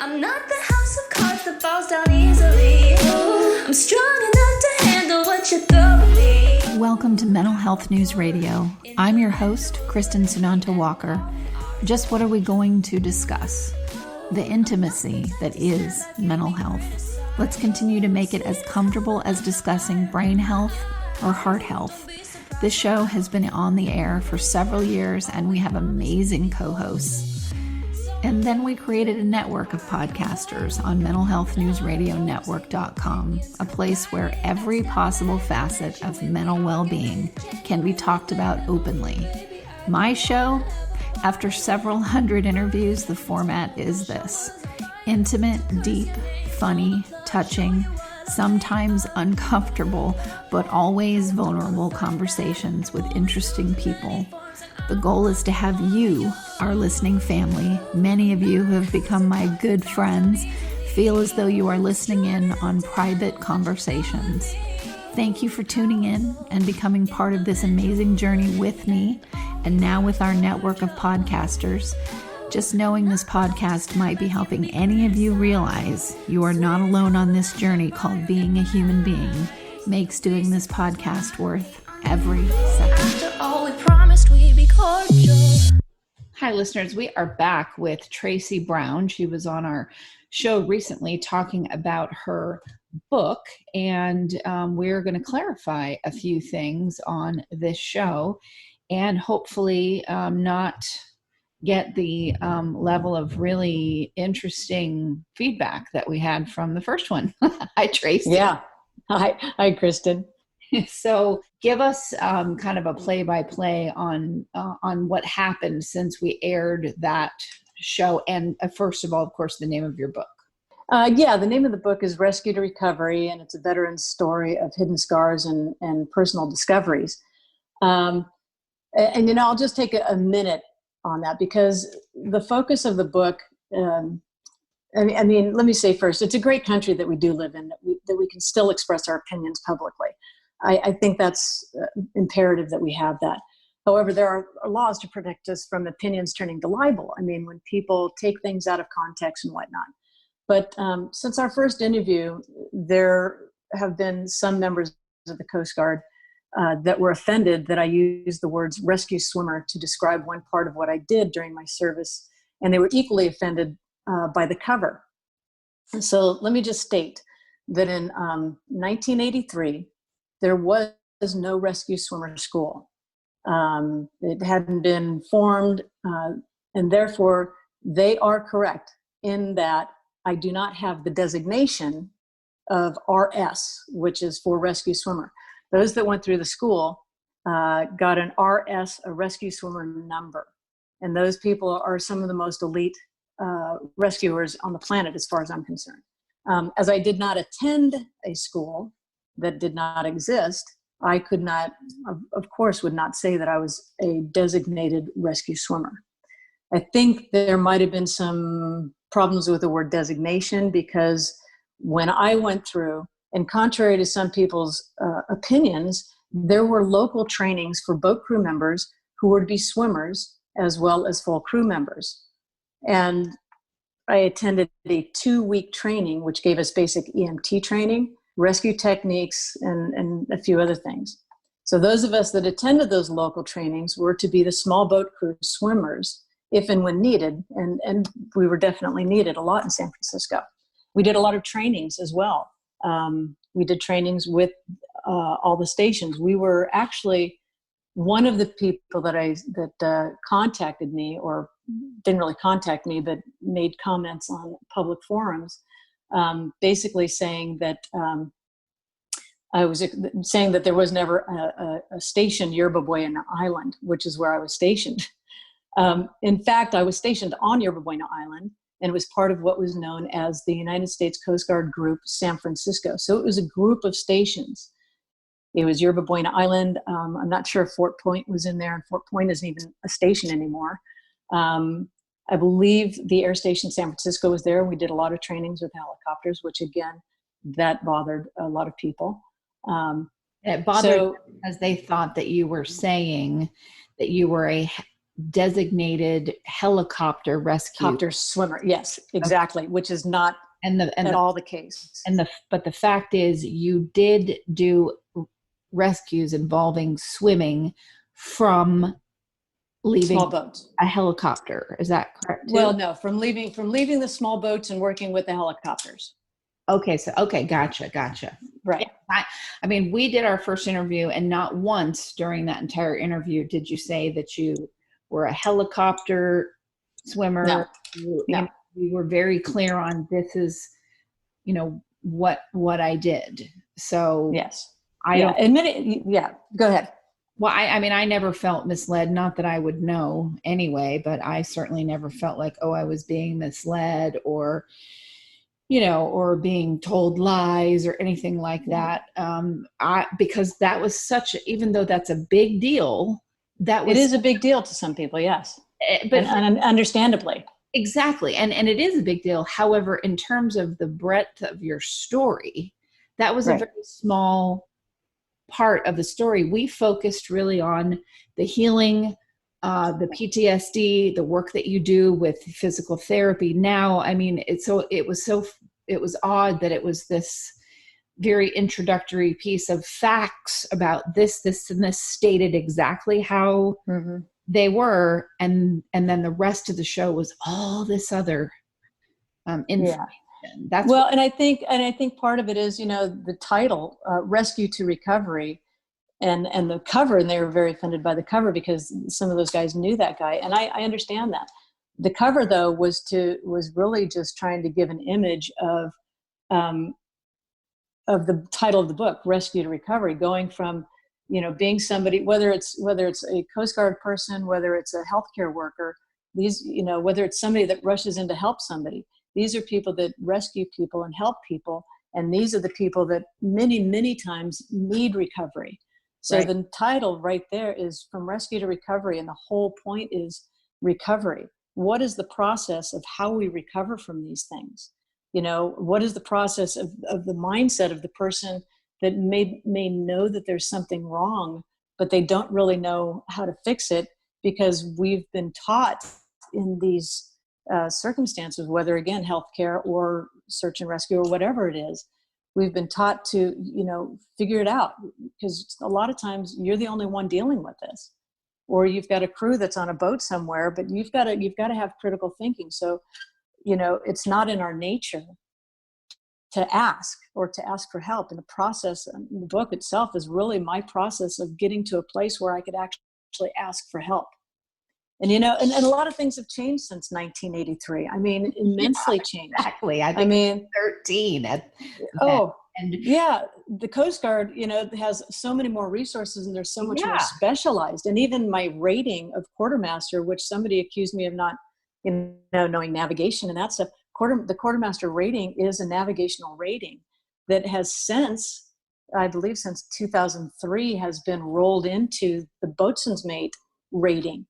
I'm not the house of cards that falls down easily. I'm strong enough to handle what you throw at me. Welcome to Mental Health News Radio. I'm your host, Kristen Sunanta Walker. Just what are we going to discuss? The intimacy that is mental health. Let's continue to make it as comfortable as discussing brain health or heart health. This show has been on the air for several years and we have amazing co-hosts. And then we created a network of podcasters on mentalhealthnewsradionetwork.com, a place where every possible facet of mental well-being can be talked about openly. My show, after several hundred interviews, the format is this: intimate, deep, funny, touching, sometimes uncomfortable, but always vulnerable conversations with interesting people. The goal is to have you, our listening family, many of you who have become my good friends, feel as though you are listening in on private conversations. Thank you for tuning in and becoming part of this amazing journey with me, and now with our network of podcasters. Just knowing this podcast might be helping any of you realize you are not alone on this journey called being a human being makes doing this podcast worth every second. After all we promised, we'd be cordial. Hi, listeners. We are back with Tracey Brown. She was on our show recently talking about her book, and we're going to clarify a few things on this show and hopefully not get the level of really interesting feedback that we had from the first one. Hi, Tracey. Yeah. Hi, Kristen. So give us kind of a play-by-play on what happened since we aired that show. And first of all, of course, the name of your book. The name of the book is Rescue to Recovery, and it's a veteran's story of hidden scars and personal discoveries. And I'll just take a minute on that because the focus of the book, let me say first, it's a great country that we do live in, that we can still express our opinions publicly. I think that's imperative that we have that. However, there are laws to protect us from opinions turning to libel. I mean, when people take things out of context and whatnot. But since our first interview, there have been some members of the Coast Guard that were offended that I used the words rescue swimmer to describe one part of what I did during my service. And they were equally offended by the cover. And so let me just state that in 1983, there was no rescue swimmer school. It hadn't been formed, and therefore they are correct in that I do not have the designation of RS, which is for rescue swimmer. Those that went through the school got an RS, a rescue swimmer number. And those people are some of the most elite rescuers on the planet, as far as I'm concerned. As I did not attend a school that did not exist, I could not, of course, would not say that I was a designated rescue swimmer. I think there might have been some problems with the word designation because when I went through, and contrary to some people's opinions, there were local trainings for boat crew members who were to be swimmers as well as full crew members. And I attended a 2-week training, which gave us basic EMT training, rescue techniques, and a few other things. So those of us that attended those local trainings were to be the small boat crew swimmers, if and when needed. And we were definitely needed a lot in San Francisco. We did a lot of trainings as well. We did trainings with all the stations. We were actually one of the people that contacted me, or didn't really contact me, but made comments on public forums, basically saying that I was saying that there was never a station Yerba Buena Island, which is where I was stationed. In fact, I was stationed on Yerba Buena Island, and it was part of what was known as the United States Coast Guard Group San Francisco. So it was a group of stations. It was Yerba Buena Island. I'm not sure if Fort Point was in there, and Fort Point isn't even a station anymore. I believe the Air Station San Francisco was there. We did a lot of trainings with helicopters, which again, that bothered a lot of people. It bothered them because they thought that you were saying that you were designated helicopter rescue. Helicopter swimmer. Yes, exactly. Okay. Which is not at all the case. But the fact is, you did do rescues involving swimming from leaving small boats, a helicopter. Is that correct too? Well, no, from leaving the small boats and working with the helicopters. Okay. Gotcha. Right. Yeah, I mean, we did our first interview, and not once during that entire interview did you say that you were a helicopter swimmer. No. You were very clear on, this is, what I did. So yes, don't admit it. Yeah, go ahead. Well, I mean, I never felt misled, not that I would know anyway, but I certainly never felt like, oh, I was being misled or, or being told lies or anything like that. Because that was even though that's a big deal, it is a big deal to some people. Yes. But and understandably. Exactly. And it is a big deal. However, in terms of the breadth of your story, that was a very small part of the story. We focused really on the healing, the PTSD, the work that you do with physical therapy. Now, I mean, it was odd that it was this very introductory piece of facts about this, and this stated exactly how they were. And then the rest of the show was all this other information. Yeah. And I think part of it is, the title, Rescue to Recovery, and the cover, and they were very offended by the cover because some of those guys knew that guy. And I understand that. The cover though was really just trying to give an image of the title of the book, Rescue to Recovery, going from, being somebody, whether it's a Coast Guard person, whether it's a healthcare worker, whether it's somebody that rushes in to help somebody. These are people that rescue people and help people. And these are the people that many, many times need recovery. So the title right there is From Rescue to Recovery. And the whole point is recovery. What is the process of how we recover from these things? What is the process of the mindset of the person that may know that there's something wrong, but they don't really know how to fix it because we've been taught in these circumstances, whether again, healthcare or search and rescue or whatever it is, we've been taught to, figure it out, because a lot of times you're the only one dealing with this, or you've got a crew that's on a boat somewhere, but you've got to have critical thinking. So, it's not in our nature to ask for help. And the process, the book itself is really my process of getting to a place where I could actually ask for help. And, and a lot of things have changed since 1983. I mean, immensely changed. Exactly. I mean, 13. The Coast Guard, has so many more resources, and there's so much more specialized. And even my rating of quartermaster, which somebody accused me of not, knowing navigation and that stuff. The quartermaster rating is a navigational rating that has since 2003 has been rolled into the boatswain's mate rating.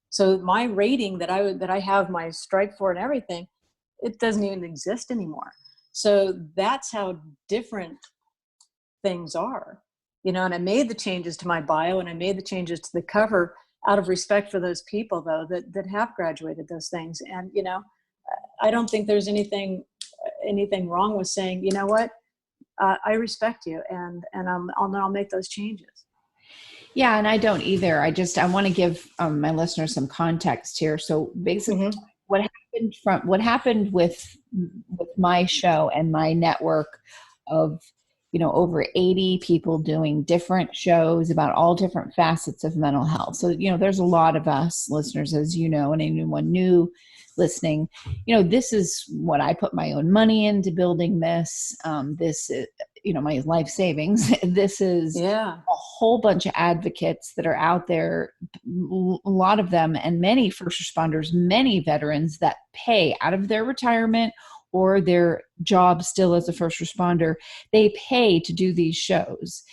So my rating that I have my stripe for and everything, it doesn't even exist anymore. So that's how different things are, and I made the changes to my bio and I made the changes to the cover out of respect for those people though, that have graduated those things. And, I don't think there's anything wrong with saying, you know what, I respect you and I'll make those changes. Yeah. And I don't either. I want to give my listeners some context here. So basically what happened with my show and my network of, over 80 people doing different shows about all different facets of mental health. So, there's a lot of us listeners, as you know, and anyone new listening, this is what I put my own money into building this. This is, my life savings. This is a whole bunch of advocates that are out there, a lot of them, and many first responders, many veterans that pay out of their retirement or their job still as a first responder. They pay to do these shows.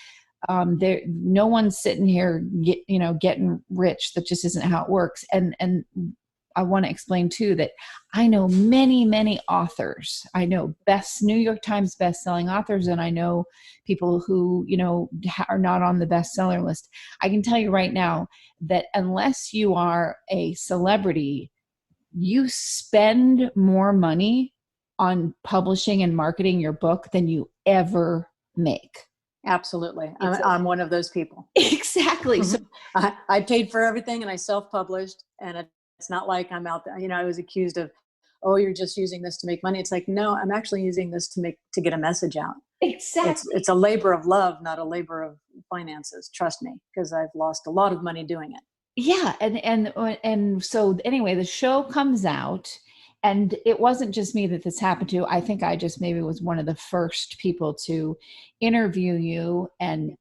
No one's sitting here, getting rich. That just isn't how it works. And I want to explain too that I know many, many authors. I know New York Times best-selling authors, and I know people who, are not on the bestseller list. I can tell you right now that unless you are a celebrity, you spend more money on publishing and marketing your book than you ever make. Absolutely. I'm one of those people. Exactly. So I paid for everything and I self-published, and it's not like I'm out there. I was accused of, oh, you're just using this to make money. It's like, no, I'm actually using this to get a message out. Exactly. It's a labor of love, not a labor of finances. Trust me, because I've lost a lot of money doing it. Yeah. And so anyway, the show comes out, and it wasn't just me that this happened to. I think I just maybe was one of the first people to interview you and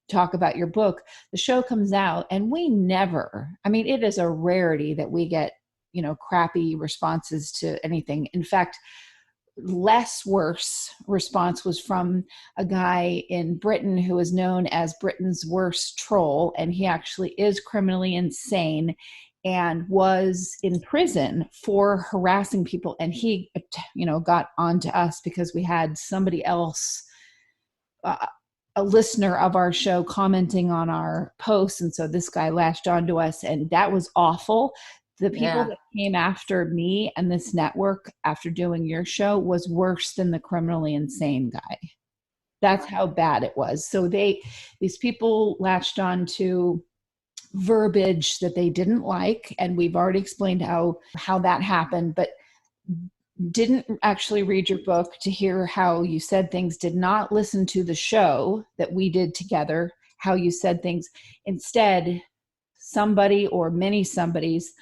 talk about your book. The show comes out, and it is a rarity that we get, crappy responses to anything. In fact, less worse response was from a guy in Britain who is known as Britain's worst troll. And he actually is criminally insane and was in prison for harassing people. And he, got onto us because we had somebody else, a listener of our show, commenting on our posts. And so this guy latched onto us, and that was awful. The people that came after me and this network after doing your show was worse than the criminally insane guy. That's how bad it was. So these people latched on to verbiage that they didn't like. And we've already explained how that happened, but didn't actually read your book to hear how you said things, did not listen to the show that we did together, how you said things. Instead, somebody or many somebodies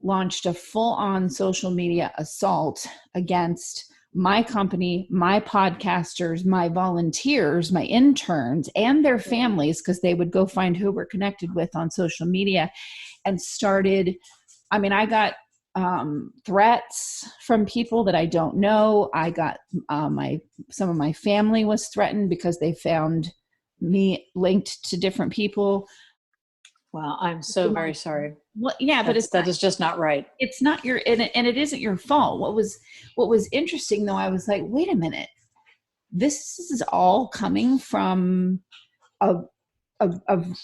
launched a full-on social media assault against my company, my podcasters, my volunteers, my interns, and their families, because they would go find who we're connected with on social media, and started, I got threats from people that I don't know. I got some of my family was threatened because they found me linked to different people. Wow, I'm so very sorry. Well, yeah, but that is just not right. It's not and it isn't your fault. What was interesting though, I was like, wait a minute, this is all coming from a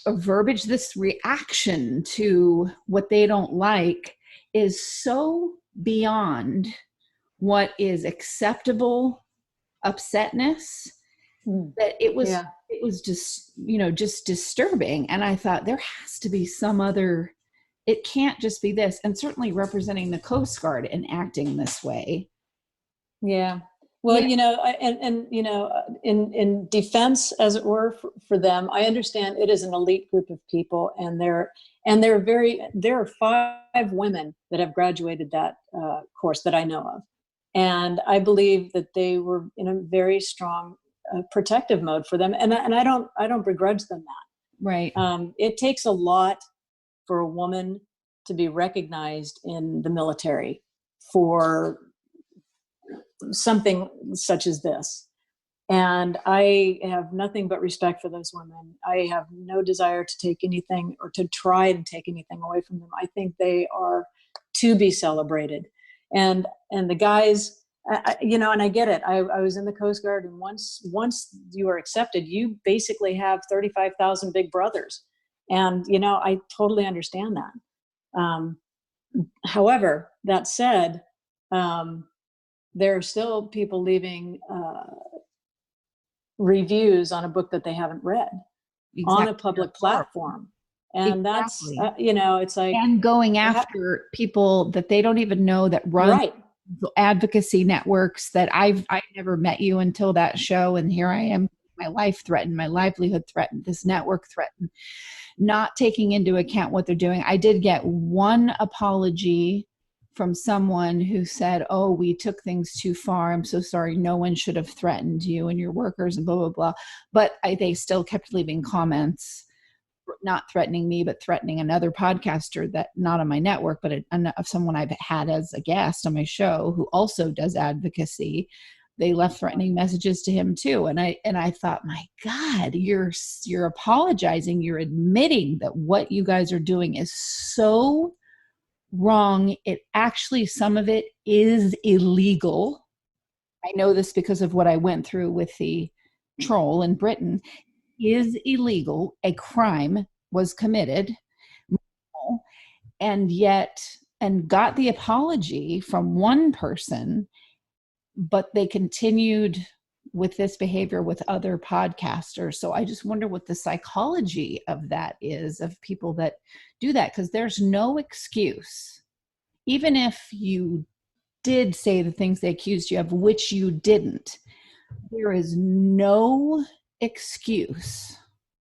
verbiage. This reaction to what they don't like is so beyond what is acceptable upsetness that it was just, just disturbing. And I thought there has to be some other, it can't just be this. And certainly representing the Coast Guard and acting this way. Yeah. Well, in defense, as it were, for them, I understand it is an elite group of people, and there are 5 women that have graduated that course that I know of. And I believe that they were in a very strong protective mode for them. And I don't begrudge them that. Right. It takes a lot for a woman to be recognized in the military for something such as this. And I have nothing but respect for those women. I have no desire to take anything or to try to take anything away from them. I think they are to be celebrated. And the guys, and I get it. I was in the Coast Guard, and once you are accepted, you basically have 35,000 big brothers. And, I totally understand that. However, that said, there are still people leaving reviews on a book that they haven't read on a public platform. And that's, it's like, and going after people that they don't even know that run right. advocacy networks that I never met you until that show. And here I am, my life threatened, my livelihood threatened, this network threatened, not taking into account what they're doing. I did get one apology from someone who said, oh, we took things too far. I'm so sorry. No one should have threatened you and your workers and blah, blah, blah. But they still kept leaving comments, not threatening me, but threatening another podcaster that not on my network, but of someone I've had as a guest on my show who also does advocacy. They left threatening messages to him too. And I thought, my God, you're apologizing. You're admitting that what you guys are doing is so wrong. It actually, some of it is illegal. I know this because of what I went through with the troll in Britain. Is illegal. A crime was committed, and yet, and got the apology from one person, but they continued with this behavior with other podcasters. So I just wonder what the psychology of that is, of people that do that, because there's no excuse. Even if you did say the things they accused you of, which you didn't, there is no excuse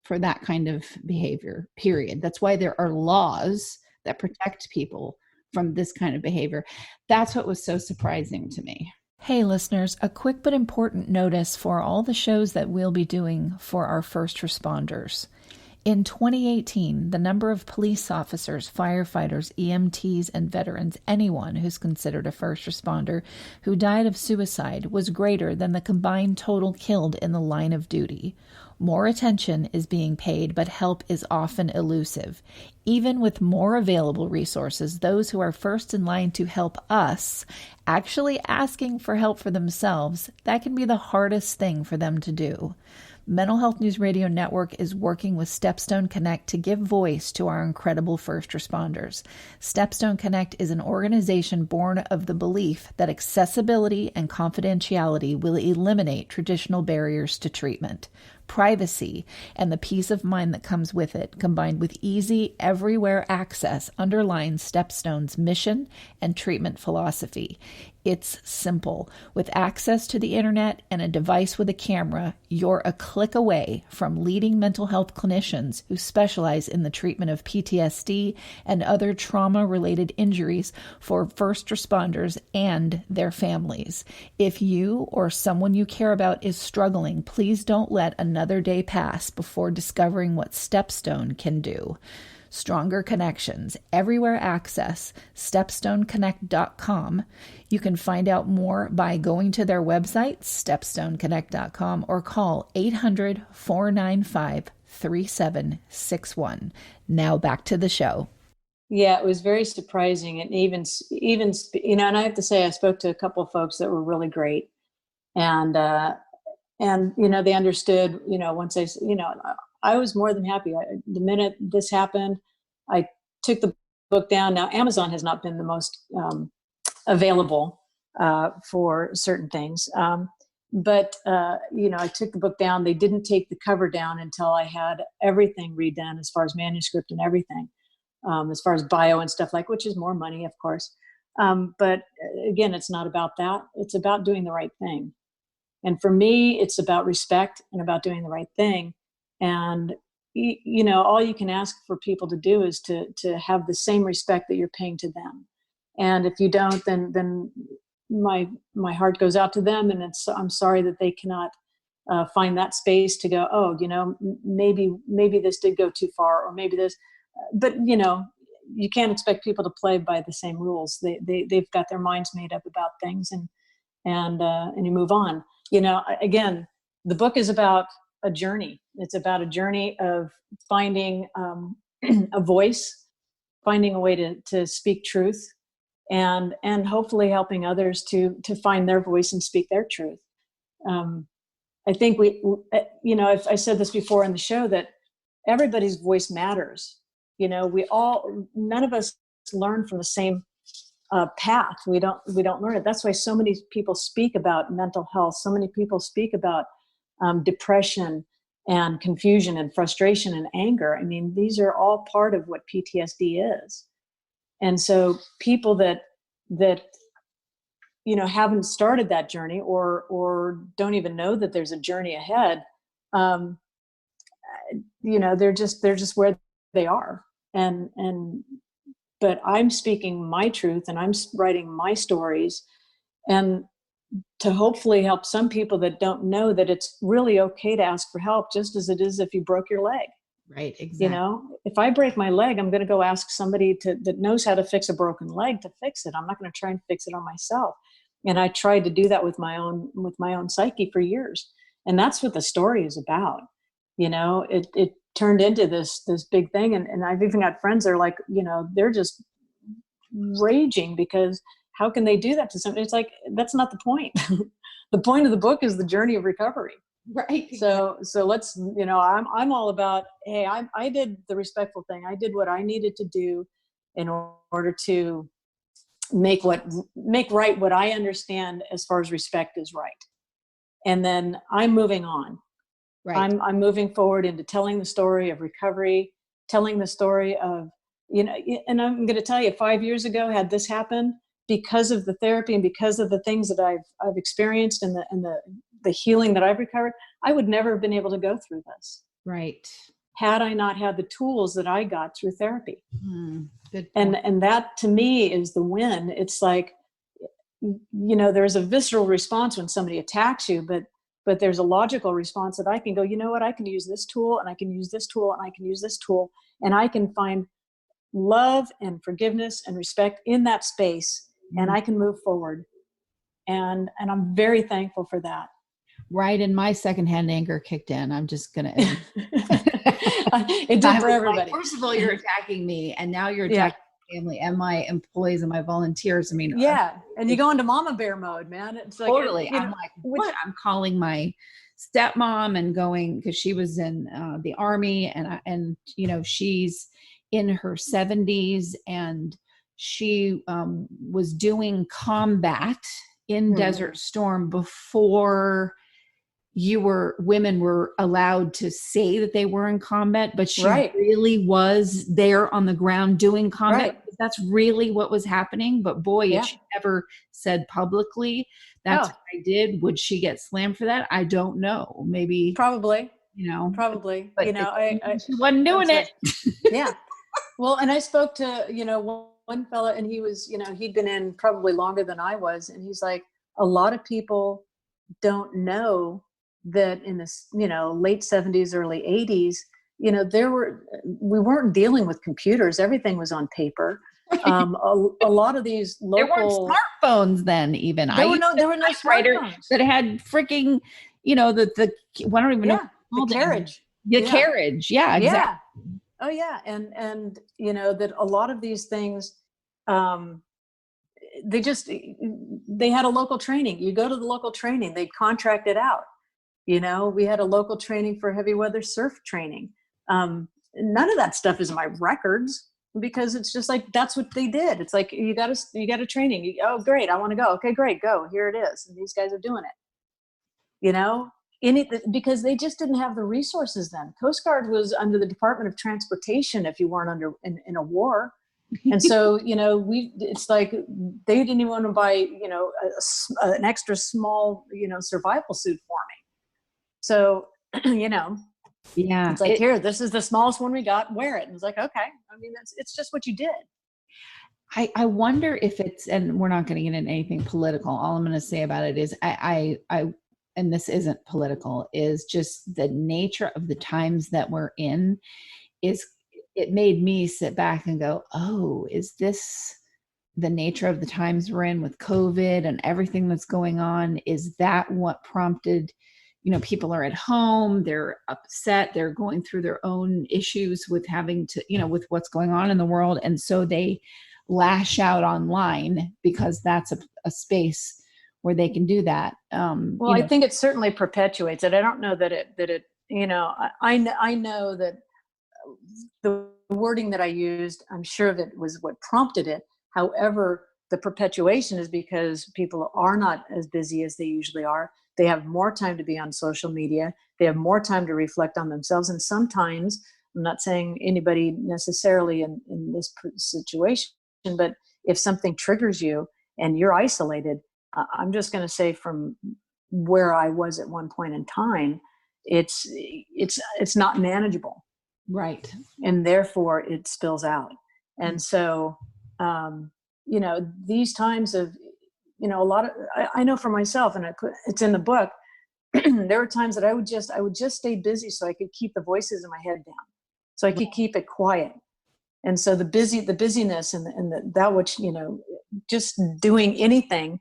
for that kind of behavior, period. That's why there are laws that protect people from this kind of behavior. That's what was so surprising to me. Hey listeners, a quick but important notice for all the shows that we'll be doing for our first responders. In 2018, the number of police officers, firefighters, EMTs, and veterans, anyone who's considered a first responder, who died of suicide was greater than the combined total killed in the line of duty. More attention is being paid, but help is often elusive. Even with more available resources, those who are first in line to help us actually asking for help for themselves, that can be the hardest thing for them to do. Mental Health News Radio Network is working with Stepstone Connect to give voice to our incredible first responders. Stepstone Connect is an organization born of the belief that accessibility and confidentiality will eliminate traditional barriers to treatment. Privacy and the peace of mind that comes with it, combined with easy, everywhere access, underlines Stepstone's mission and treatment philosophy. It's simple. With access to the internet and a device with a camera, you're a click away from leading mental health clinicians who specialize in the treatment of PTSD and other trauma-related injuries for first responders and their families. If you or someone you care about is struggling, please don't let another day pass before discovering what Stepstone can do. Stronger connections, everywhere access, stepstoneconnect.com. You can find out more by going to their website, stepstoneconnect.com, or call 800-495-3761. Now back to the show. Yeah, it was very surprising. And even, and I have to say, I spoke to a couple of folks that were really great. And, they understood, once I was more than happy. The minute this happened, I took the book down. Now, Amazon has not been the most available for certain things. But I took the book down. They didn't take the cover down until I had everything redone as far as manuscript and everything, as far as bio and stuff which is more money, of course. But again, it's not about that. It's about doing the right thing. And for me, it's about respect and about doing the right thing. And, all you can ask for people to do is to have the same respect that you're paying to them. And if you don't, then my heart goes out to them. And I'm sorry that they cannot find that space to go, maybe this did go too far, or maybe this, but you can't expect people to play by the same rules. They've got their minds made up about things, and you move on. Again, the book is about a journey. It's about a journey of finding a voice, finding a way to speak truth, and hopefully helping others to find their voice and speak their truth. I think I said this before in the show, that everybody's voice matters. None of us learn from the same path. We don't learn it. That's why so many people speak about mental health. So many people speak about depression and confusion and frustration and anger. I mean, these are all part of what PTSD is. And so people that haven't started that journey, or don't even know that there's a journey ahead, they're just where they are. But I'm speaking my truth, and I'm writing my stories, and to hopefully help some people that don't know that it's really okay to ask for help, just as it is if you broke your leg. Right, exactly. If I break my leg, I'm going to go ask somebody that knows how to fix a broken leg to fix it. I'm not going to try and fix it on myself. And I tried to do that with my own psyche for years. And that's what the story is about. It turned into this big thing. And I've even got friends that are like, they're just raging because how can they do that to somebody? It's like, that's not the point. The point of the book is the journey of recovery. Right. So let's, I'm all about, hey, I did the respectful thing. I did what I needed to do in order to make right what I understand as far as respect is right. And then I'm moving on. Right. I'm moving forward into telling the story of recovery, telling the story of, and I'm going to tell you, 5 years ago, had this happened, because of the therapy and because of the things that I've experienced and the healing that I've recovered, I would never have been able to go through this. Right. Had I not had the tools that I got through therapy. Good point. And that to me is the win. It's like, there's a visceral response when somebody attacks you, but there's a logical response that I can go, you know what, I can use this tool and I can use this tool and I can use this tool, and I can find love and forgiveness and respect in that space, and I can move forward. And I'm very thankful for that. Right. And my secondhand anger kicked in. I'm just going to. It did for everybody. First of all, you're attacking me, and now you're attacking my family and my employees and my volunteers. I mean, yeah. And you go into mama bear mode, man. It's like, totally. I'm like, what? I'm calling my stepmom and going, because she was in the Army, and she's in her 70s, and she was doing combat in Desert Storm before women were allowed to say that they were in combat, but she really was there on the ground doing combat. That's really what was happening. But boy, if she ever said publicly, that's what I did, would she get slammed for that? I don't know. Maybe. Probably. Probably. But, she wasn't doing it. Yeah. Well, and I spoke to, one fella, and he was, he'd been in probably longer than I was. And he's like, a lot of people don't know that in this, late 70s, early 80s, we weren't dealing with computers. Everything was on paper. A lot of these local. There weren't smartphones then, even. There were no smartphones that had freaking, I don't even know. The carriage. The carriage. Yeah, exactly. Yeah. Oh yeah. And that a lot of these things, they had a local training. You go to the local training, they contract it out. We had a local training for heavy weather surf training. None of that stuff is in my records, because it's just like, that's what they did. It's like, you got a training. Oh, great. I want to go. Okay, great. Go. Here it is. And these guys are doing it, because they just didn't have the resources then. Coast Guard was under the Department of Transportation if you weren't in a war. And so, it's like they didn't even want to buy, an extra small, survival suit for me. So, yeah, it's like, here, this is the smallest one we got, wear it. And it's like, okay. I mean, it's just what you did. I wonder if it's, and we're not going to get into anything political. All I'm going to say about it is I, and this isn't political, is just the nature of the times that we're in it made me sit back and go, oh, is this the nature of the times we're in with COVID and everything that's going on? Is that what prompted, people are at home, they're upset, they're going through their own issues with having to, with what's going on in the world. And so they lash out online because that's a space where they can do that. I think it certainly perpetuates it. I don't know that it I know that the wording that I used, I'm sure that was what prompted it. However, the perpetuation is because people are not as busy as they usually are. They have more time to be on social media. They have more time to reflect on themselves. And sometimes, I'm not saying anybody necessarily in this situation, but if something triggers you and you're isolated, I'm just going to say from where I was at one point in time, it's not manageable. Right. And therefore it spills out. And so, these times of, a lot of, I know for myself, and it's in the book, there were times that I would just stay busy so I could keep the voices in my head down, so I could keep it quiet. And so the busyness and that which, just doing anything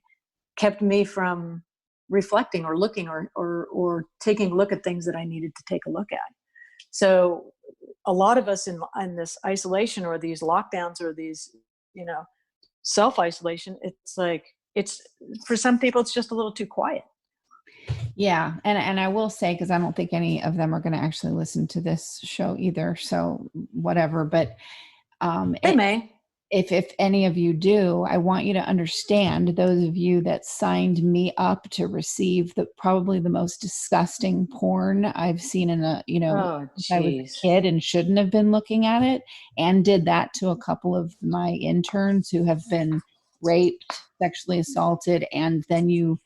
kept me from reflecting or looking or taking a look at things that I needed to take a look at. So a lot of us in this isolation or these lockdowns or these, self-isolation, it's like, it's, for some people, it's just a little too quiet. Yeah. And I will say, because I don't think any of them are going to actually listen to this show either. So whatever. But They may. if any of you do, I want you to understand, those of you that signed me up to receive probably the most disgusting porn I've seen in Oh, since I was a geez. kid and shouldn't have been looking at it, and did that to a couple of my interns who have been raped, sexually assaulted, and then you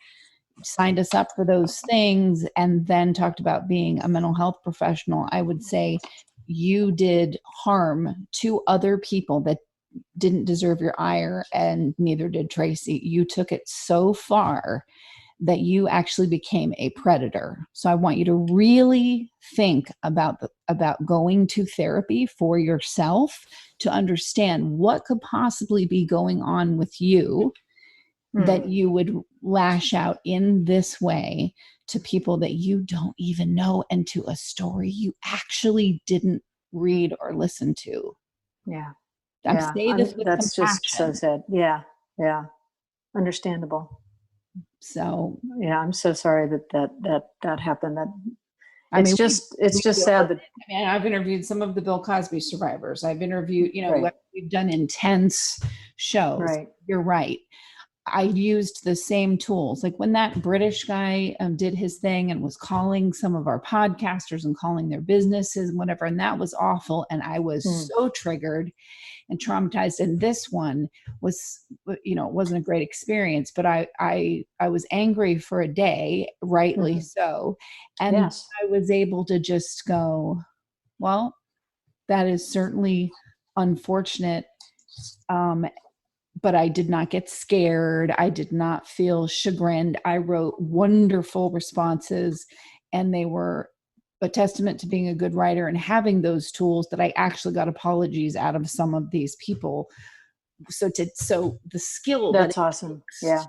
signed us up for those things and then talked about being a mental health professional. I would say you did harm to other people that didn't deserve your ire, and neither did Tracey. You took it so far that you actually became a predator. So I want you to really think about going to therapy for yourself to understand what could possibly be going on with you that you would lash out in this way to people that you don't even know, and to a story you actually didn't read or listen to. Yeah. I'm Yeah. saying this with That's just so compassion. sad. Yeah. Yeah. Understandable. So, Yeah. I'm so sorry that happened. I mean, It's just sad that. I mean, I've interviewed some of the Bill Cosby survivors. I've interviewed, Right. we've done intense shows. Right. You're right. I used the same tools. Like when that British guy did his thing and was calling some of our podcasters and calling their businesses and whatever, and that was awful. And I was so triggered and traumatized. And this one was, it wasn't a great experience, but I was angry for a day, rightly so. And Yes. I was able to just go, well, that is certainly unfortunate. But I did not get scared. I did not feel chagrined. I wrote wonderful responses, and they were a testament to being a good writer and having those tools that I actually got apologies out of some of these people. So the skill That's awesome. Yeah.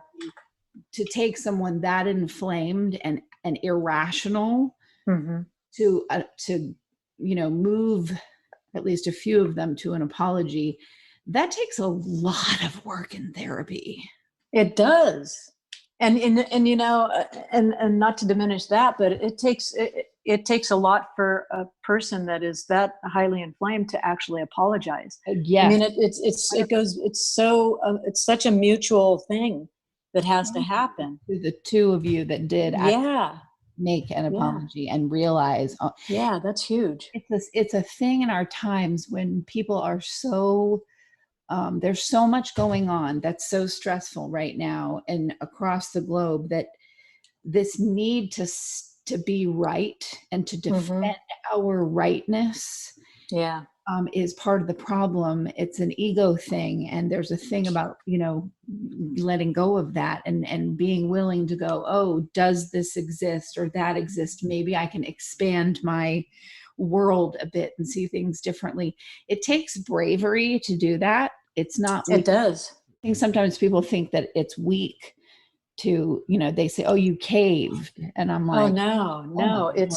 to take someone that inflamed and irrational to move at least a few of them to an apology, that takes a lot of work in therapy. It does. And not to diminish that, but it takes a lot for a person that is that highly inflamed to actually apologize. Yes. I mean, it's such a mutual thing that has to happen. The two of you that did make an apology and realize. Yeah, that's huge. It's a thing in our times when people are so, there's so much going on that's so stressful right now and across the globe, that this need to be right and to defend our rightness is part of the problem. It's an ego thing. And there's a thing about, letting go of that and being willing to go, oh, does this exist or that exist? Maybe I can expand my world a bit and see things differently. It takes bravery to do that. It's not. It does. I think sometimes people think that it's weak to, they say, oh, you caved. And I'm like, oh, no. It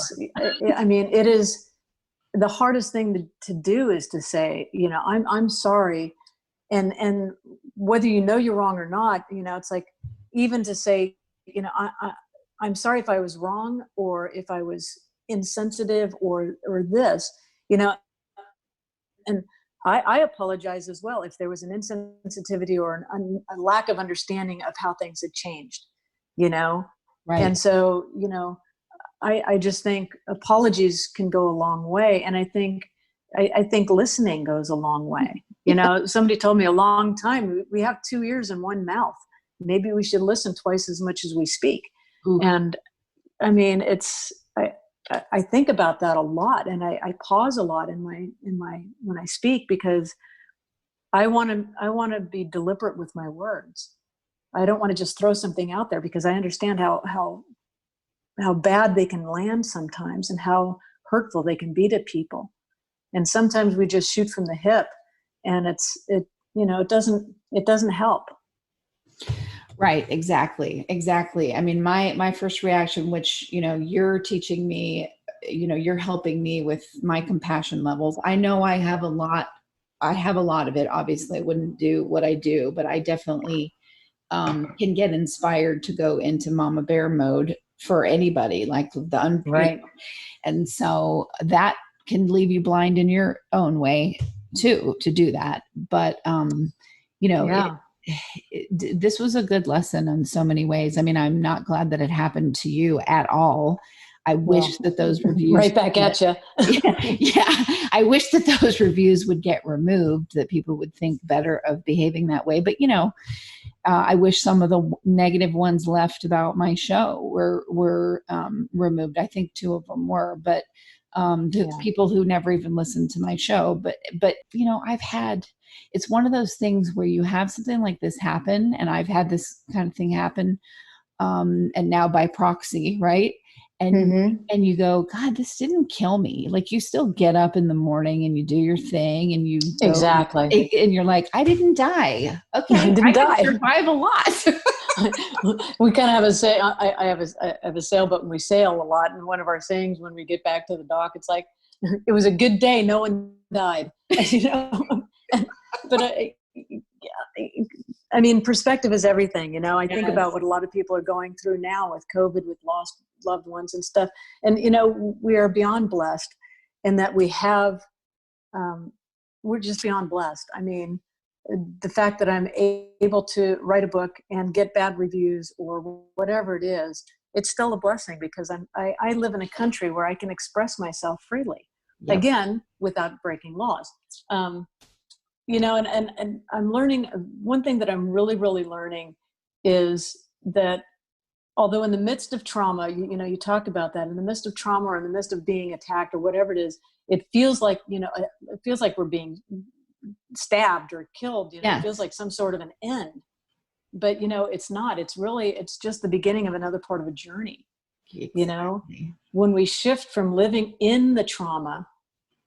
is the hardest thing to do, is to say, I'm sorry. And whether you're wrong or not, it's like, even to say, I'm sorry if I was wrong, or if I was insensitive, or this, and I apologize as well if there was an insensitivity or a lack of understanding of how things had changed, Right. And so, I just think apologies can go a long way. And I think listening goes a long way. Somebody told me a long time, we have 2 ears and 1 mouth. Maybe we should listen twice as much as we speak. Ooh. And I mean, I think about that a lot, and I pause a lot when I speak, because I want to be deliberate with my words. I don't want to just throw something out there, because I understand how bad they can land sometimes and how hurtful they can be to people. And sometimes we just shoot from the hip, and it doesn't help. Right. Exactly. I mean, my first reaction, which, you're teaching me, you're helping me with my compassion levels. I know I have a lot I have a lot of it. Obviously I wouldn't do what I do, but I definitely can get inspired to go into mama bear mode for anybody, like Right. and so that can leave you blind in your own way too, to do that. But, Yeah. this was a good lesson in so many ways. I mean, I'm not glad that it happened to you at all. I wish Well, that those reviews, right back at you. yeah, I wish that those reviews would get removed, that people would think better of behaving that way. But, I wish some of the negative ones left about my show were removed. I think 2 of them were, but the people who never even listened to my show. But it's one of those things where you have something like this happen, and I've had this kind of thing happen, and now by proxy, right? And you go, God, this didn't kill me. Like, you still get up in the morning and you do your thing and you go, Exactly. and you're like, I didn't die. Okay, I didn't I can die. survive a lot. We kind of have a say. I have a sailboat, and we sail a lot. And one of our sayings when we get back to the dock, it's like, it was a good day. No one died. But I mean, perspective is everything. I think about what a lot of people are going through now with COVID, with lost loved ones and stuff. And, we are beyond blessed in that we have, we're just beyond blessed. I mean, the fact that I'm able to write a book and get bad reviews or whatever it is, it's still a blessing, because I live in a country where I can express myself freely, again, without breaking laws. And I'm learning, one thing that I'm really, really learning is that although in the midst of trauma, you talk about that, in the midst of trauma or in the midst of being attacked or whatever it is, it feels like, we're being stabbed or killed. It feels like some sort of an end, but it's not. It's just the beginning of another part of a journey. Exactly. When we shift from living in the trauma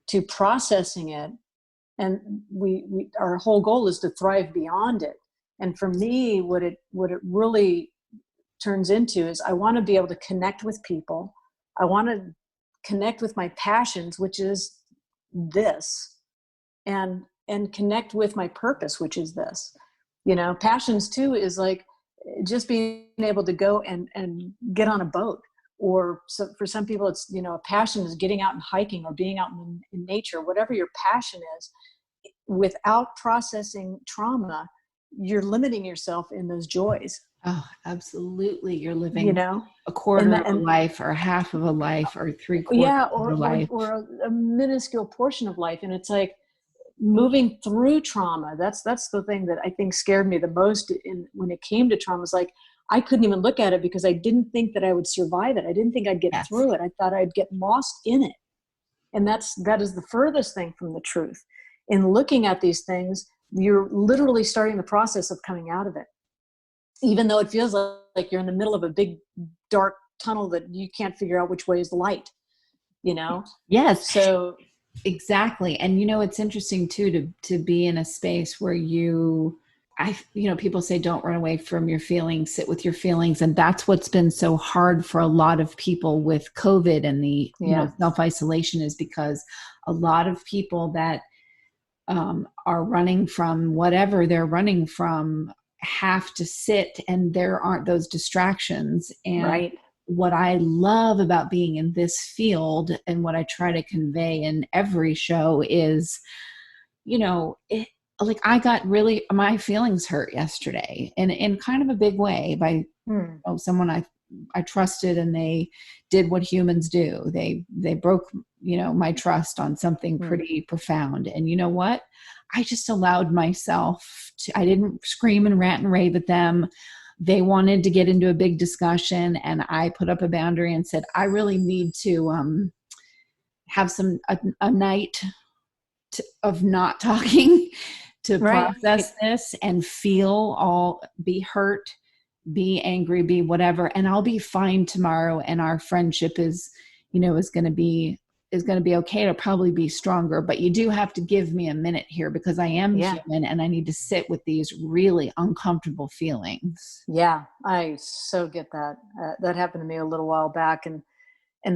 to processing it, and our whole goal is to thrive beyond it. And for me, what it really turns into is I want to be able to connect with people. I want to connect with my passions, which is this, and connect with my purpose, which is this. Passions too is like just being able to go and get on a boat. Or so for some people, it's, a passion is getting out and hiking or being out in nature, whatever your passion is. Without processing trauma, you're limiting yourself in those joys. Oh, absolutely. You're living a quarter of a life or half of a life or 3/4 of a life. Or a minuscule portion of life. And it's like moving through trauma. That's the thing that I think scared me the most when it came to trauma. Is like, I couldn't even look at it because I didn't think that I would survive it. I didn't think I'd get through it. I thought I'd get lost in it. And that is the furthest thing from the truth. In looking at these things, you're literally starting the process of coming out of it. Even though it feels like you're in the middle of a big dark tunnel that you can't figure out which way is the light, Yes. So exactly. And, it's interesting too, to be in a space where people say, don't run away from your feelings, sit with your feelings. And that's what's been so hard for a lot of people with COVID and the, self-isolation, is because a lot of people that are running from whatever they're running from have to sit, and there aren't those distractions. And what I love about being in this field, and what I try to convey in every show is, like, I got my feelings hurt yesterday in kind of a big way by someone I trusted, and they did what humans do. They broke, my trust on something pretty profound. And you know what? I just allowed myself I didn't scream and rant and rave at them. They wanted to get into a big discussion, and I put up a boundary and said, I really need to have a night of not talking to process this and be hurt, be angry, be whatever, and I'll be fine tomorrow. And our friendship is going to be okay. It'll probably be stronger, but you do have to give me a minute here, because I am human and I need to sit with these really uncomfortable feelings. Yeah, I so get that. That happened to me a little while back. And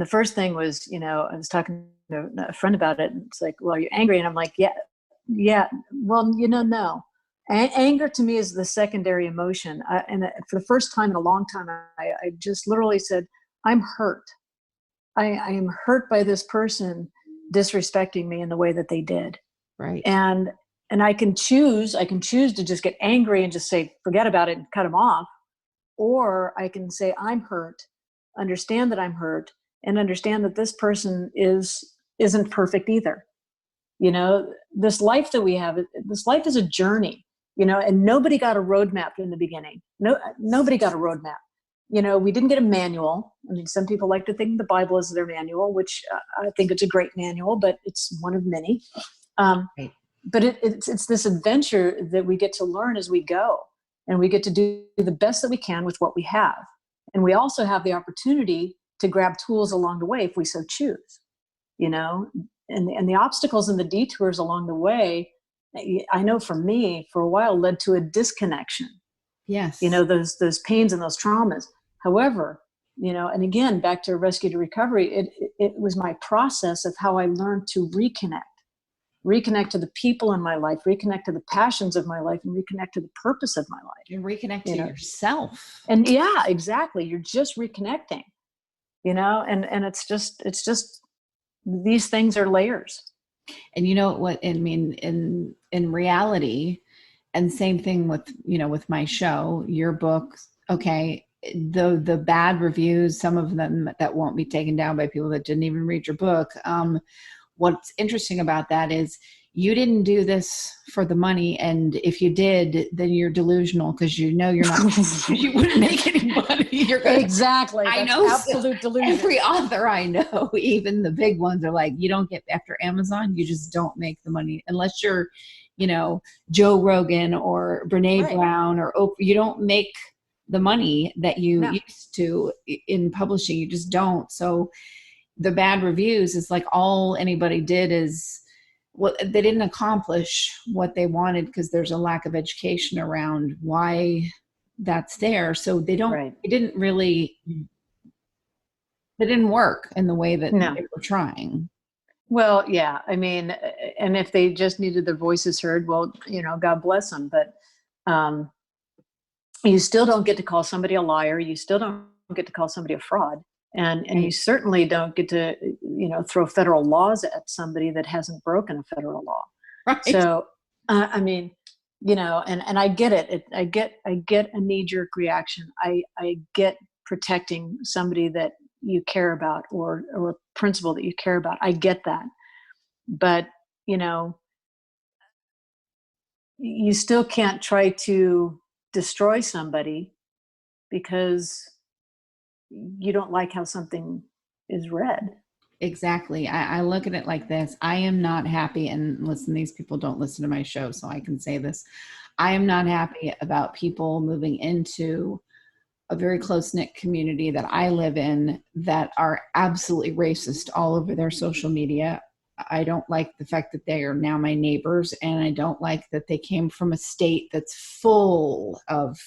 the first thing was, I was talking to a friend about it, and it's like, well, are you angry? And I'm like, yeah, Yeah. Well, no. Anger to me is the secondary emotion. And for the first time in a long time, I just literally said, I'm hurt. I am hurt by this person disrespecting me in the way that they did. Right. And I can choose to just get angry and just say, forget about it and cut them off. Or I can say, I'm hurt, understand that I'm hurt, and understand that this person isn't perfect either. This life that we have, this life is a journey, and nobody got a roadmap in the beginning. Nobody got a roadmap. We didn't get a manual. I mean, some people like to think the Bible is their manual, which I think it's a great manual, but it's one of many. Right. But it's this adventure that we get to learn as we go, and we get to do the best that we can with what we have. And we also have the opportunity to grab tools along the way if we so choose, and the obstacles and the detours along the way, I know for me, for a while, led to a disconnection. Yes. Those pains and those traumas. However, and again, back to rescue to recovery, it was my process of how I learned to reconnect to the people in my life, reconnect to the passions of my life, and reconnect to the purpose of my life. And reconnect to yourself. And yeah, exactly. You're just reconnecting, and it's just these things are layers. And you know what I mean, in reality, and same thing with, with my show, your book, okay, the bad reviews, some of them that won't be taken down by people that didn't even read your book. What's interesting about that is you didn't do this for the money. And if you did, then you're delusional because you're not, you wouldn't make any money. Exactly. I know. Absolute delusion. Every author I know, even the big ones, are like, you don't get, after Amazon, you just don't make the money unless you're, Joe Rogan or Brene Brown or Oprah. You don't make the money that you used to in publishing. You just don't. So the bad reviews is like all anybody did is they didn't accomplish what they wanted because there's a lack of education around why that's there. So they didn't work in the way that they were trying. Well, yeah, I mean, and if they just needed their voices heard, well, God bless them. But you still don't get to call somebody a liar. You still don't get to call somebody a fraud. And you certainly don't get to, throw federal laws at somebody that hasn't broken a federal law. Right. So, I mean, and I get it. I get a knee-jerk reaction. I get protecting somebody that you care about or a principle that you care about. I get that. But, you still can't try to destroy somebody because you don't like how something is read. Exactly. I look at it like this. I am not happy, and listen, these people don't listen to my show, so I can say this. I am not happy about people moving into a very close-knit community that I live in that are absolutely racist all over their social media. I don't like the fact that they are now my neighbors, and I don't like that they came from a state that's full of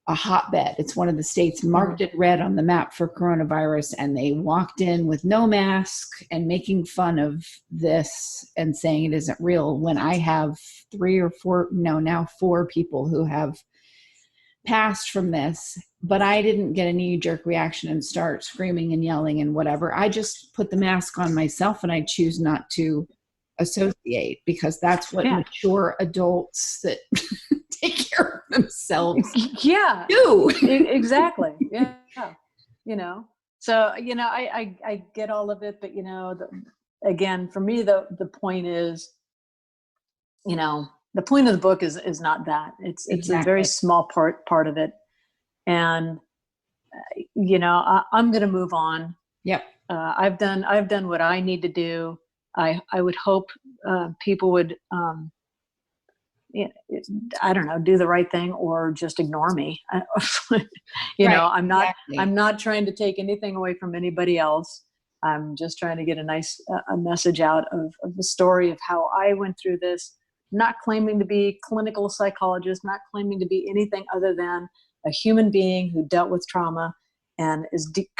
a hotbed. It's one of the states marked in red on the map for coronavirus, and they walked in with no mask and making fun of this and saying it isn't real when I have 4 people who have passed from this, but I didn't get a knee-jerk reaction and start screaming and yelling and whatever. I just put the mask on myself, and I choose not to associate because that's what mature adults that take care of themselves do. Exactly. Yeah. So, I get all of it, but again, for me, the point is, the point of the book is not that. It's a very small part of it. And, I'm going to move on. Yep. I've done what I need to do. I would hope people would, I don't know, do the right thing or just ignore me. I'm not trying to take anything away from anybody else. I'm just trying to get a message out of the story of how I went through this, not claiming to be clinical psychologist, not claiming to be anything other than a human being who dealt with trauma and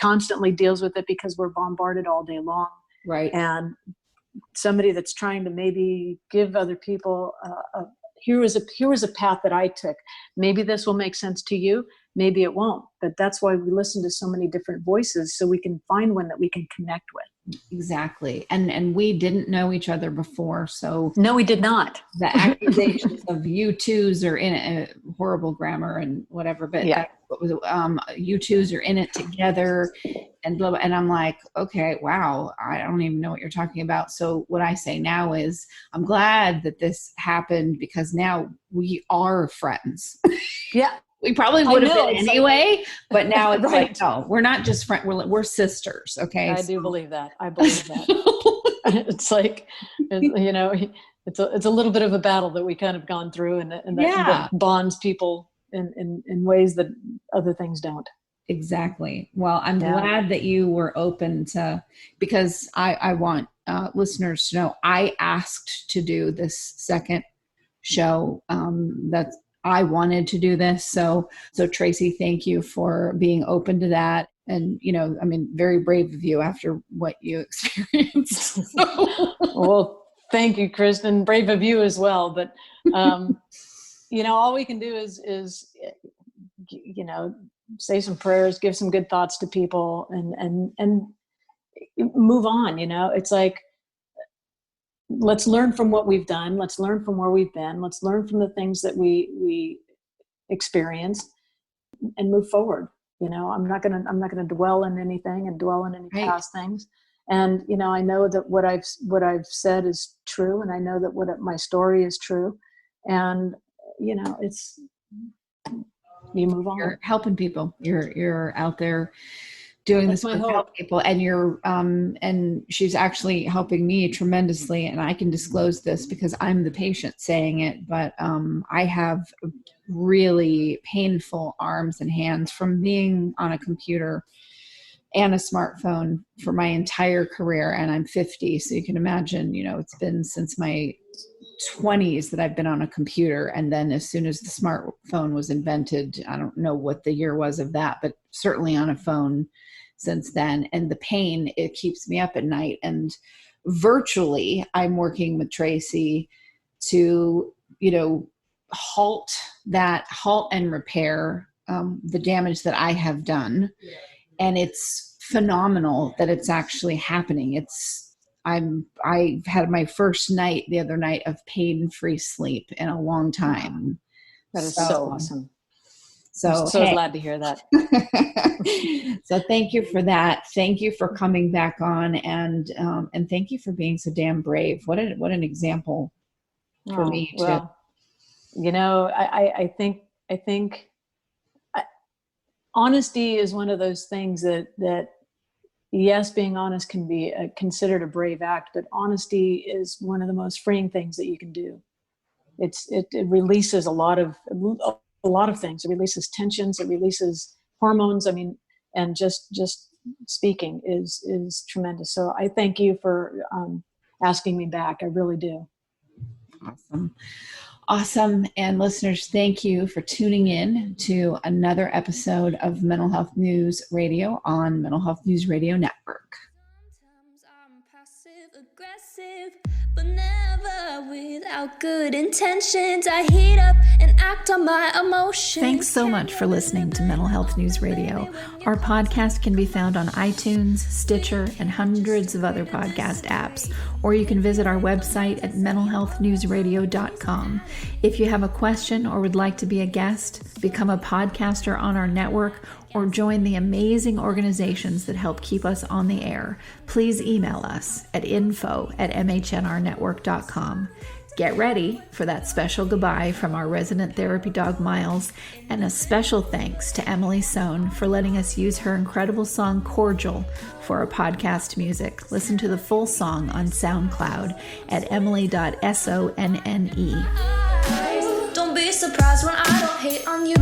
constantly deals with it because we're bombarded all day long. Right. And somebody that's trying to maybe give other people here was a path that I took. Maybe this will make sense to you. Maybe it won't. But that's why we listen to so many different voices, so we can find one that we can connect with. Exactly. And we didn't know each other before. So no, we did not. The accusations of you twos are in it, horrible grammar and whatever, but yeah. You twos are in it together and blah, blah. And I'm like, okay, wow, I don't even know what you're talking about. So what I say now is I'm glad that this happened, because now we are friends. Yeah. We probably would have been anyway, like, but now it's right. like, no, we're not just friends. We're sisters. Okay. I do believe that. I believe that. It's like, you know, it's a little bit of a battle that we kind of gone through, and that bonds people in ways that other things don't. Exactly. Well, I'm glad that you were open to, because I want listeners to know I asked to do this second show. That's I wanted to do this. So Tracey, thank you for being open to that. And, you know, I mean, very brave of you after what you experienced. Well, thank you, Kristen. Brave of you as well. But, you know, all we can do is, you know, say some prayers, give some good thoughts to people, and move on. You know, it's like, let's learn from what we've done. Let's learn from where we've been. Let's learn from the things that we experienced and move forward. You know, I'm not going to dwell in anything and dwell in any past things. And, you know, I know that what I've said is true. And I know that my story is true. And, you know, you move on. You're helping people. You're out there doing this to help people, and you're and she's actually helping me tremendously, and I can disclose this because I'm the patient saying it, but I have really painful arms and hands from being on a computer and a smartphone for my entire career, and I'm 50, so you can imagine, you know, it's been since my 20s that I've been on a computer. And then as soon as the smartphone was invented, I don't know what the year was of that, but certainly on a phone since then. And the pain, it keeps me up at night. And virtually I'm working with Tracey to, you know, halt and repair the damage that I have done. Yeah. And it's phenomenal that it's actually happening. I had my first night the other night of pain-free sleep in a long time. That is so awesome. So glad to hear that. So thank you for that. Thank you for coming back on, and thank you for being so damn brave. What an example for me too. Well, you know, I think honesty is one of those things that yes, being honest can be considered a brave act, but honesty is one of the most freeing things that you can do. It releases a lot of things. It releases tensions. It releases hormones. I mean, and just speaking is tremendous. So I thank you for asking me back. I really do. Awesome. And listeners, thank you for tuning in to another episode of Mental Health News Radio on Mental Health News Radio Network. Sometimes I'm passive aggressive, but never without good intentions. I heat up and act on my emotions. Thanks so much for listening to Mental Health News Radio. Our podcast can be found on iTunes, Stitcher, and hundreds of other podcast apps, or you can visit our website at mentalhealthnewsradio.com. If you have a question or would like to be a guest, become a podcaster on our network, or join the amazing organizations that help keep us on the air, please email us at info@mhnrnetwork.com. Get ready for that special goodbye from our resident therapy dog, Miles, and a special thanks to Emily Sohn for letting us use her incredible song, Cordial, for our podcast music. Listen to the full song on SoundCloud at emily.sonne. Don't be surprised when I don't hate on you.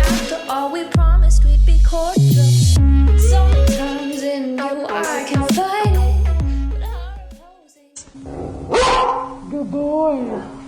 After all, we promised we'd be cordial. Sometimes in you I can fight it. Good boy.